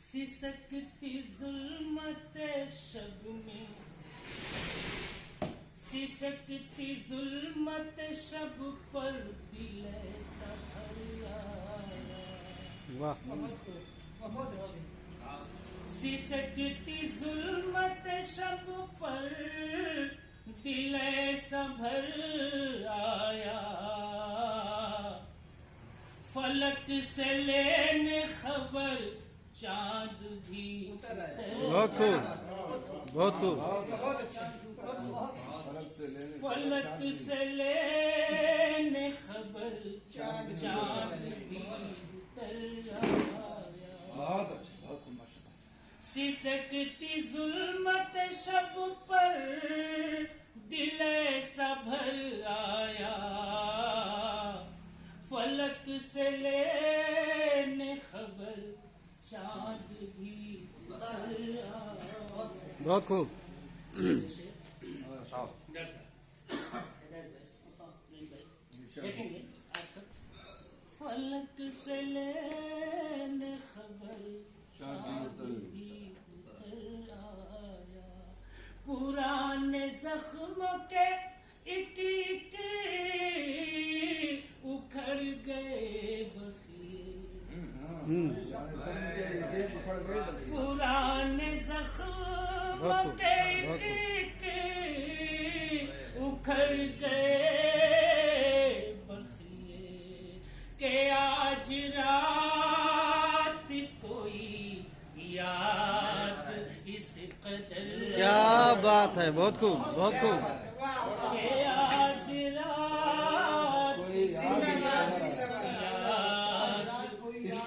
सिसकती जुल्मत शब में, सिसकती जुल्मत शब पर दिल ऐसा भर आया। वाह, बहुत अच्छे। सिसकती जुल्मत शब पर दिल ऐसा भर आया। फलक से लेने खबर चांद भी उतर आया। बहुत खूब, बहुत खूब। बहुत अच्छा। फलक से लेने खबर चांद भी उतर आया। बहुत अच्छा, बहुत खूब, माशाल्लाह। सिसकती जुल्मत शब पर दिल ऐसा भर आया। फलक से लेने खबर चांद भी उतर आया। बहुत खूब। देखेंगे फलक से लेने खबर चांद भी उतर आया। पुराने जख्मों के एक एक उखड़ गए बखिए। पुराने जख्मों के एक एक उखड़ गए बखिए। के आज रात कोई याद इस कदर। क्या बात है, बहुत खूब, बहुत खूब। के आज रात इस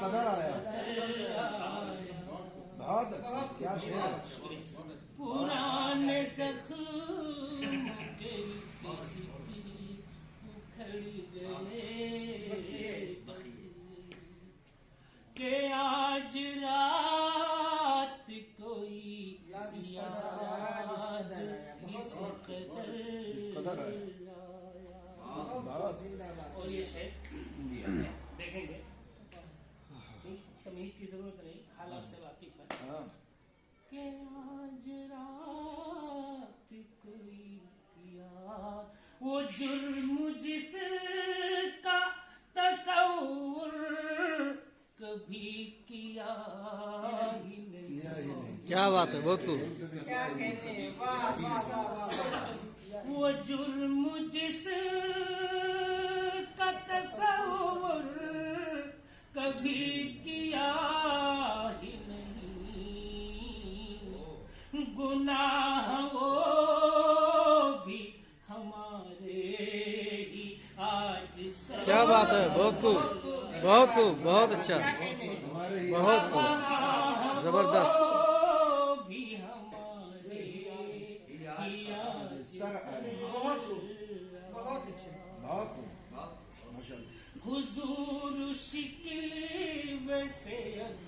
कदर आया, बहुत अच्छा, क्या शेर। पुराने जख्म के उखड़ गए के आज रात कोई याद इस कदर आया। और ये शेर देखेंगे, तमीज़ की जरूरत नहीं, हालात से वाकिफ है। के आज रात कोई याद, वो जुर्म जिसका तसव्वुर कभी किया ही नहीं। क्या बात है, बहुत खूब। क्या कहते हैं, वाह वाह वाह वाह। वो जुर्म जिसका तसव्वुर कभी किया ही नहीं। गुनाह वो भी हमारे ही आज सब। क्या बात है, बहुत खूब, बहुत खूब, बहुत अच्छा, बहुत खूब, जबरदस्त। वो भी हमारे ही आज बहुत खूब, बहुत अच्छे। बहुत खूब, माशाल्लाह। हुजूर शिकवे से अब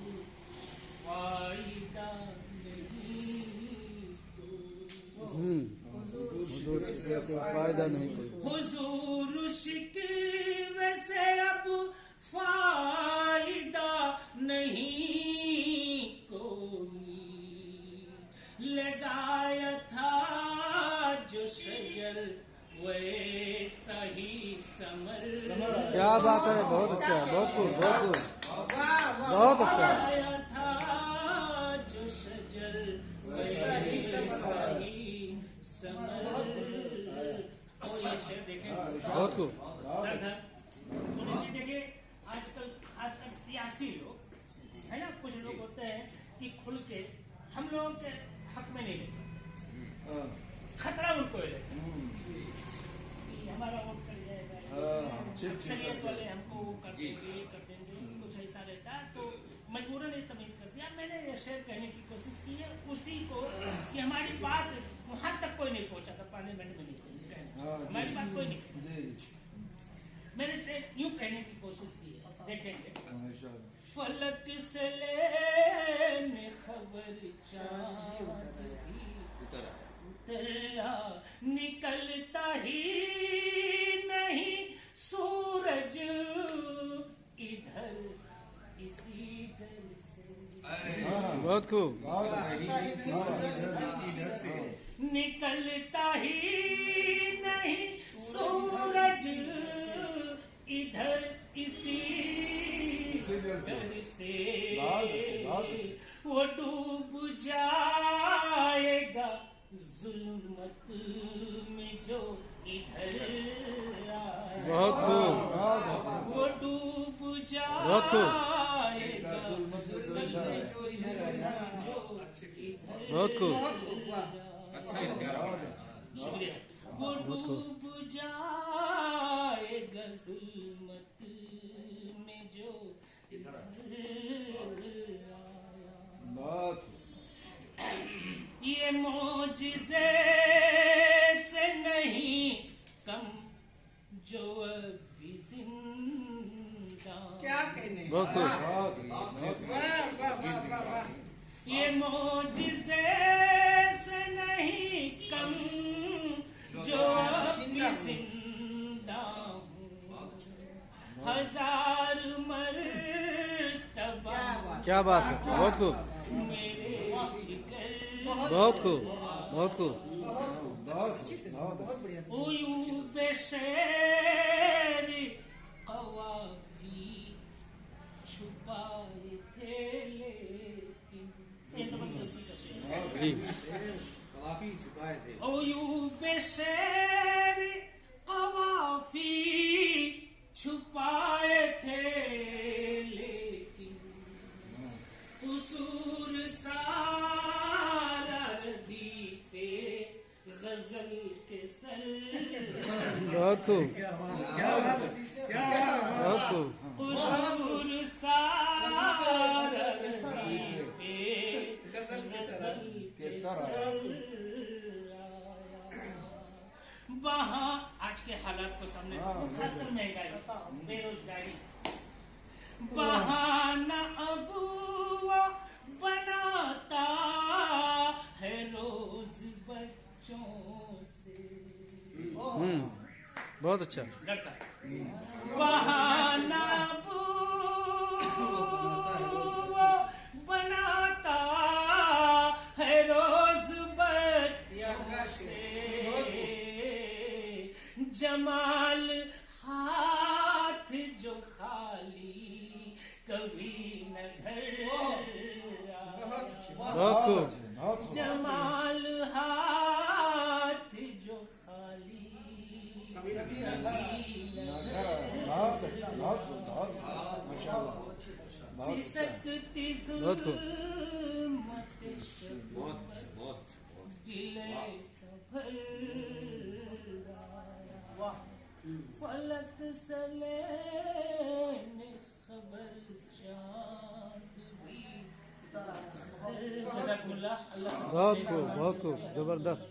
फायदा नहीं कोई। फायदा नहीं कोई। हुजूर शिकवे से अब फायदा नहीं कोई। लगाया था जो शजर वैसा ही समर। क्या बात है, बहुत अच्छा, बहुत खूब, बहुत खूब, बहुत अच्छा। लगाया था जो शजर वैसा ही समर। और ये शेर देखें, बहुत खूब। दरअसल थोड़ी सी देखिए, आजकल खासकर सियासी लोग है ना, कुछ लोग होते हैं कि खुल के हम लोगों के हक में नहीं लेते, खतरा उनको है कि हमारा वोट कर जाएगा, अक्सरियत वाले हमको वो कर देंगे, ये कर देंगे, कुछ ऐसा रहता है। तो मजबूरन ये तमीज़ कर दिया। मैंने ये शेयर कहने की कोशिश की है उसी को कि हमारी बात वहाँ तक कोई नहीं पहुँचा था, पार्लियामेंट में नहीं पहुंची, हमारी बात कोई नहीं कहती। मैंने से यूं कहने की कोशिश की है, देखेंगे। फलक से लेने खबर चांद भी उतरा, निकलता ही नहीं सूरज इधर इसी डर से। बहुत खूब निकलता ही नहीं सूरज इधर इसी डर से वो डूब जाएगा जुल्मत में जो इधर आया। बहुत खूब वो डूब बहुत खूब जाएगा जो इधर आया। बहुत खूब शुक्रिया। वो डूब जाएगा जुल्मत में जो इधर आया। बहुत ये मौजिज़े से नहीं कम जो अभी जिंदा। क्या कहने बहुत खूब वाह वाह वाह वाह वाह। ये मौजिज़े से नहीं कम जो अभी जिंदा हूँ। हजार मरतबा क्या बात है बहुत खूब मेरे जिगर बहुत खूब बहुत खूब बहुत बढ़िया। उयूब शेर कवाफी छुपाए थे लेकिन ये जबरदस्ती का शेर है। जी काफी छुपाए थे उयूब शेर कवाफी छुपाए थे लेकिन कसूर सारा रदीफे गजल के सर बहुत खूब बहुत खूब कसूर सारा रदीफे गजल के सर वहाँ आज के हालात को सामने खासकर महंगाई बेरोजगारी बहाना अब वो बनाता है रोज बच्चों से। बहुत अच्छा डॉक्टर साहब बहाना अब वो बनाता है रोज बच्चों से। जमाल हाथ जो खाली कभी न घर बहुत खूब जमाल हाथ जो खाली कभी न घर। बहुत अच्छा बहुत माशाल्लाह सिसकती बहुत खूब जुल्मत दिले सफर फलक सले ने खबर चांद भी जज़ाकुमुल्लाह। अल्लाह बहुत खूब जबरदस्त